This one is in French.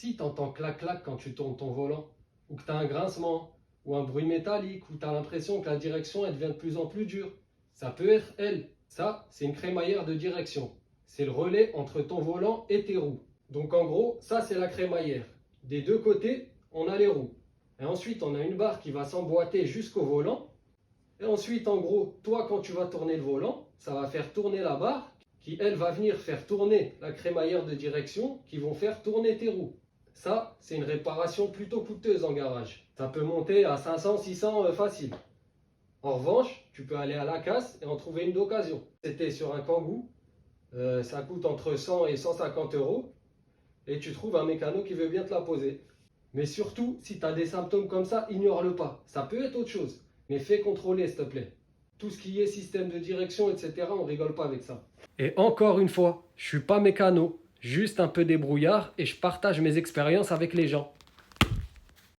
Si tu entends clac-clac quand tu tournes ton volant, ou que tu as un grincement, ou un bruit métallique, ou tu as l'impression que la direction elle devient de plus en plus dure, ça peut être elle. Ça, c'est une crémaillère de direction. C'est le relais entre ton volant et tes roues. Donc en gros, ça c'est la crémaillère. Des deux côtés, on a les roues. Et ensuite, on a une barre qui va s'emboîter jusqu'au volant. Et ensuite, en gros, toi, quand tu vas tourner le volant, ça va faire tourner la barre qui, elle, va venir faire tourner la crémaillère de direction qui vont faire tourner tes roues. Ça, c'est une réparation plutôt coûteuse en garage. Ça peut monter à 500, 600 facile. En revanche, tu peux aller à la casse et en trouver une d'occasion. C'était sur un Kangoo, ça coûte entre 100 et 150 euros et tu trouves un mécano qui veut bien te la poser. Mais surtout, si tu as des symptômes comme ça, ignore-le pas. Ça peut être autre chose, mais fais contrôler s'il te plaît. Tout ce qui est système de direction, etc., on rigole pas avec ça. Et encore une fois, je suis pas mécano, juste un peu débrouillard et je partage mes expériences avec les gens.